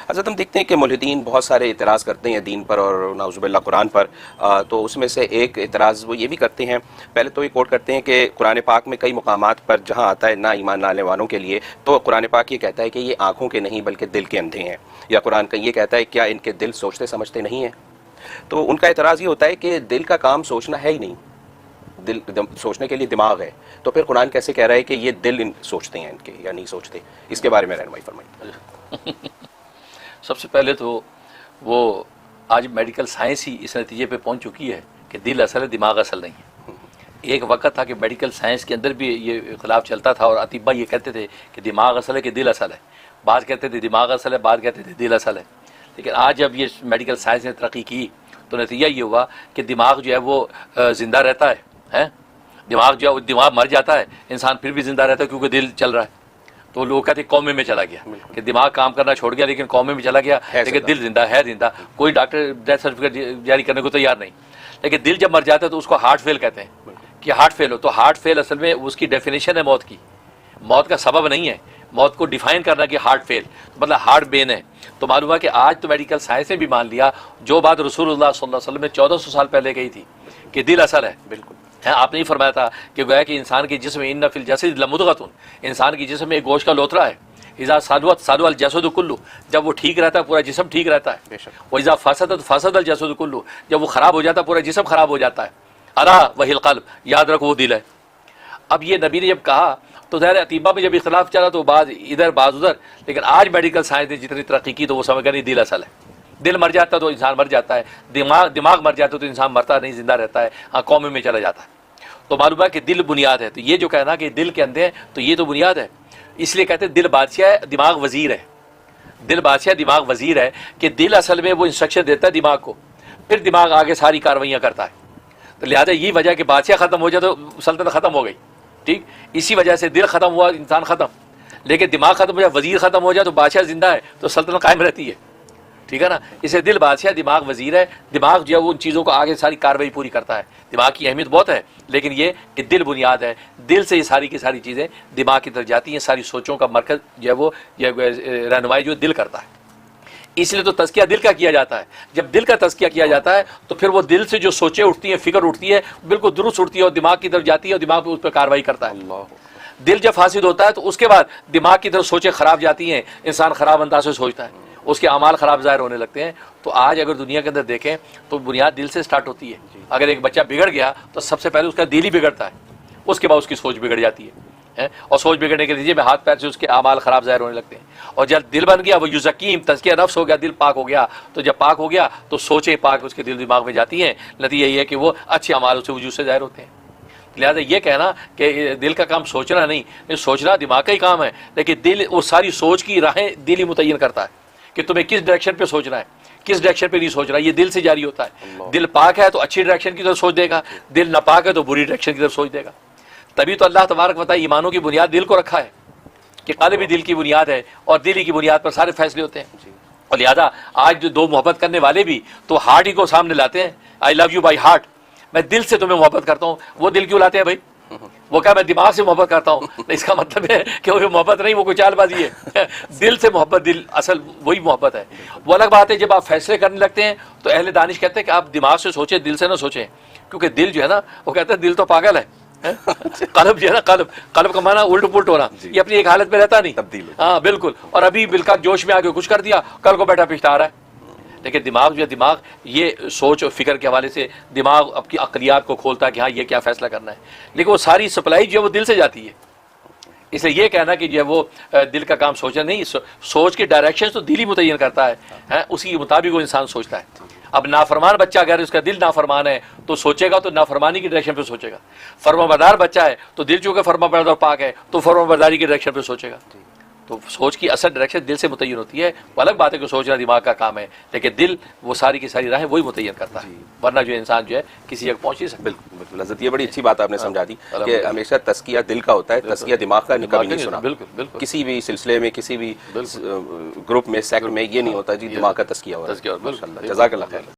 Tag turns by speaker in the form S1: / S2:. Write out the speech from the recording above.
S1: حضرت ہم دیکھتے ہیں کہ ملحدین بہت سارے اعتراض کرتے ہیں دین پر اور نعوذ باللہ قرآن پر، تو اس میں سے ایک اعتراض وہ یہ بھی کرتے ہیں، پہلے تو یہ کوٹ کرتے ہیں کہ قرآن پاک میں کئی مقامات پر جہاں آتا ہے نہ ایمان لانے والوں کے لیے، تو قرآن پاک یہ کہتا ہے کہ یہ آنکھوں کے نہیں بلکہ دل کے اندھے ہیں، یا قرآن کا یہ کہتا ہے کیا ان کے دل سوچتے سمجھتے نہیں ہیں؟ تو ان کا اعتراض یہ ہوتا ہے کہ دل کا کام سوچنا ہے ہی نہیں، دل سوچنے کے لیے دماغ ہے، تو پھر قرآن کیسے کہہ رہا ہے کہ یہ دل سوچتے ہیں ان کے یا نہیں سوچتے؟ اس کے بارے میں رہنمائی فرمائیں۔
S2: سب سے پہلے تو وہ آج میڈیکل سائنس ہی اس نتیجے پہ پہنچ چکی ہے کہ دل اصل ہے، دماغ اصل نہیں ہے۔ ایک وقت تھا کہ میڈیکل سائنس کے اندر بھی یہ اختلاف چلتا تھا اور اطباء یہ کہتے تھے کہ دماغ اصل ہے کہ دل اصل ہے، بعض کہتے تھے دماغ اصل ہے، بعض کہتے تھے دل اصل ہے۔ لیکن آج جب یہ میڈیکل سائنس نے ترقی کی تو نتیجہ یہ ہوا کہ دماغ جو ہے وہ زندہ رہتا ہے، دماغ جو ہے دماغ مر جاتا ہے، انسان پھر بھی زندہ رہتا ہے کیونکہ دل چل رہا ہے۔ تو لوگ کہتے ہیں کومے میں چلا گیا، کہ دماغ کام کرنا چھوڑ گیا لیکن کومے میں چلا گیا، لیکن دل زندہ ہے، زندہ۔ کوئی ڈاکٹر ڈیتھ سرٹیفکیٹ جاری کرنے کو تیار نہیں۔ لیکن دل جب مر جاتا ہے تو اس کو ہارٹ فیل کہتے ہیں کہ ہارٹ فیل ہو۔ تو ہارٹ فیل اصل میں اس کی ڈیفینیشن ہے موت کی، موت کا سبب نہیں ہے، موت کو ڈیفائن کرنا کہ ہارٹ فیل مطلب ہارٹ بین ہے۔ تو معلوم ہے کہ آج تو میڈیکل سائنس نے بھی مان لیا جو بات رسول اللہ صلی اللہ علیہ وسلم نے 1400 سال پہلے کہی تھی کہ دل اصل ہے۔ بالکل آپ نے ہی فرمایا تھا کہ گویا کہ انسان کے جسم ان فی الجسد لمضغۃ، انسان کے جسم میں ایک گوشت کا لوتھڑا ہے، اذا صلحت صلح الجسد کلہ، جب وہ ٹھیک رہتا ہے پورا جسم ٹھیک رہتا ہے، واذا فسدت فسد الجسد کلہ، جب وہ خراب ہو جاتا ہے پورا جسم خراب ہو جاتا ہے۔ الا وہی القلب، یاد رکھو وہ دل ہے۔ اب یہ نبی نے جب کہا تو ظاہر اطباء میں جب اختلاف چلا تو بعض ادھر بعض ادھر، لیکن آج میڈیکل سائنس نے جتنی ترقی کی تو وہ سمجھ گیا نہیں دل اصل ہے۔ دل مر جاتا تو انسان مر جاتا ہے، دماغ مر جاتا تو انسان مرتا نہیں، زندہ رہتا ہے، ہاں کومے میں چلا جاتا ہے۔ تو معلوم ہے کہ دل بنیاد ہے۔ تو یہ جو کہنا کہ دل کے اندھے ہیں تو یہ تو بنیاد ہے، اس لیے کہتے ہیں دل بادشاہ ہے دماغ وزیر ہے۔ دل بادشاہ دماغ وزیر ہے کہ دل اصل میں وہ انسٹرکشن دیتا ہے دماغ کو، پھر دماغ آگے ساری کارروائیاں کرتا ہے۔ تو لہٰذا یہی وجہ کہ بادشاہ ختم ہو جائے تو سلطنت ختم ہو گئی، ٹھیک؟ اسی وجہ سے دل ختم ہوا انسان ختم، لیکن دماغ ختم ہو جائے، وزیر ختم ہو جائے تو بادشاہ زندہ ہے تو سلطنت قائم رہتی ہے، ٹھیک ہے نا؟ اسے دل بادشاہ دماغ وزیر ہے۔ دماغ جو ہے وہ ان چیزوں کو آگے ساری کارروائی پوری کرتا ہے۔ دماغ کی اہمیت بہت ہے، لیکن یہ کہ دل بنیاد ہے، دل سے یہ ساری کی ساری چیزیں دماغ کی طرف جاتی ہیں، ساری سوچوں کا مرکز جو ہے وہ رہنمائی جو دل کرتا ہے۔ اس لیے تو تزکیہ دل کا کیا جاتا ہے۔ جب دل کا تزکیہ کیا جاتا ہے تو پھر وہ دل سے جو سوچیں اٹھتی ہیں، فکر اٹھتی ہے، بالکل درست اٹھتی ہے اور دماغ کی طرف جاتی ہے اور دماغ اس پہ کارروائی کرتا ہے۔ دل جب فاسد ہوتا ہے تو اس کے بعد دماغ کی طرف سوچیں خراب جاتی ہیں، انسان خراب انداز سے سوچتا ہے، اس کے اعمال خراب ظاہر ہونے لگتے ہیں۔ تو آج اگر دنیا کے اندر دیکھیں تو بنیاد دل سے سٹارٹ ہوتی ہے۔ اگر ایک بچہ بگڑ گیا تو سب سے پہلے اس کا دل ہی بگڑتا ہے، اس کے بعد اس کی سوچ بگڑ جاتی ہے، اور سوچ بگڑنے کے نتیجے میں ہاتھ پیر سے اس کے اعمال خراب ظاہر ہونے لگتے ہیں۔ اور جب دل بن گیا وہ یزکیم، تزکیہ نفس ہو گیا، دل پاک ہو گیا، تو جب پاک ہو گیا تو سوچیں پاک اس کے دل دماغ میں جاتی ہیں، نتیجہ یہ ہے کہ وہ اچھے اعمال اس سے وجود سے ظاہر ہوتے ہیں۔ لہٰذا یہ کہنا کہ دل کا کام سوچنا نہیں، سوچنا دماغ کا ہی کام ہے، لیکن دل وہ ساری سوچ کی راہیں دل ہی متعین کرتا ہے کہ تمہیں کس ڈائریکشن پہ سوچنا ہے، کس ڈائریکشن پہ نہیں سوچنا، یہ دل سے جاری ہوتا ہے۔ دل پاک ہے تو اچھی ڈائریکشن کی طرف سوچ دے گا، دل ناپاک ہے تو بری ڈائریکشن کی طرف سوچ دے گا۔ تبھی تو اللہ تبارک و تعالیٰ ایمانوں کی بنیاد دل کو رکھا ہے کہ قلب بھی دل کی بنیاد ہے اور دل ہی کی بنیاد پر سارے فیصلے ہوتے ہیں۔ اور لہٰذا آج جو دو محبت کرنے والے بھی تو ہارٹ ہی کو سامنے لاتے ہیں، آئی لو یو بائی ہارٹ، میں دل سے تمہیں محبت کرتا ہوں۔ وہ دل کیوں لاتے ہیں بھائی؟ وہ کہا میں دماغ سے محبت کرتا ہوں، اس کا مطلب ہے کہ وہ محبت نہیں، وہ کوئی چال بازی ہے۔ دل سے محبت، دل اصل وہی محبت ہے۔ وہ الگ بات ہے جب آپ فیصلے کرنے لگتے ہیں تو اہل دانش کہتے ہیں کہ آپ دماغ سے سوچیں، دل سے نہ سوچیں، کیونکہ دل جو ہے نا وہ کہتا ہے دل تو پاگل ہے۔ قلب جو ہے نا، قلب کا معنی الٹ پلٹ ہونا، یہ اپنی ایک حالت میں رہتا نہیں، تبدیل، ہاں بالکل، اور ابھی بالکل جوش میں آ کے کچھ کر دیا، کل کو بیٹھا پچھتا رہا ہے۔ لیکن دماغ جو ہے، دماغ یہ سوچ اور فکر کے حوالے سے دماغ اپنی عقلیات کو کھولتا ہے کہ ہاں یہ کیا فیصلہ کرنا ہے، لیکن وہ ساری سپلائی جو ہے وہ دل سے جاتی ہے۔ اس لیے یہ کہنا کہ جو ہے وہ دل کا کام سوچنا نہیں، سوچ کے ڈائریکشن تو دل ہی متعین کرتا ہے، اسی کے مطابق وہ انسان سوچتا ہے۔ اب نافرمان بچہ اگر اس کا دل نافرمان ہے تو سوچے گا تو نافرمانی کی ڈائریکشن پہ سوچے گا۔ فرمانبردار بچہ ہے تو دل چونکہ فرمانبردار پاک ہے تو فرمانبرداری کی ڈائریکشن پہ سوچے گا۔ تو سوچ کی اصل ڈائریکشن دل سے متعین ہوتی ہے۔ وہ الگ بات ہے کہ سوچنا دماغ کا کام ہے، لیکن دل وہ ساری کی ساری راہیں وہی متعین کرتا ہے، ورنہ جو انسان جو ہے کسی جگہ پہنچ نہیں سکتا۔
S1: بالکل بالکل حضرت، یہ بڑی اچھی بات آپ نے سمجھا دی کہ ہمیشہ تزکیہ دل کا ہوتا ہے، تزکیہ دماغ کا کبھی نہیں سنا۔ بالکل کسی بھی سلسلے میں، کسی بھی گروپ میں، سیکٹ میں یہ نہیں ہوتا جی دماغ کا تزکیہ ہو رہا ہے۔ جزاک اللہ خیر۔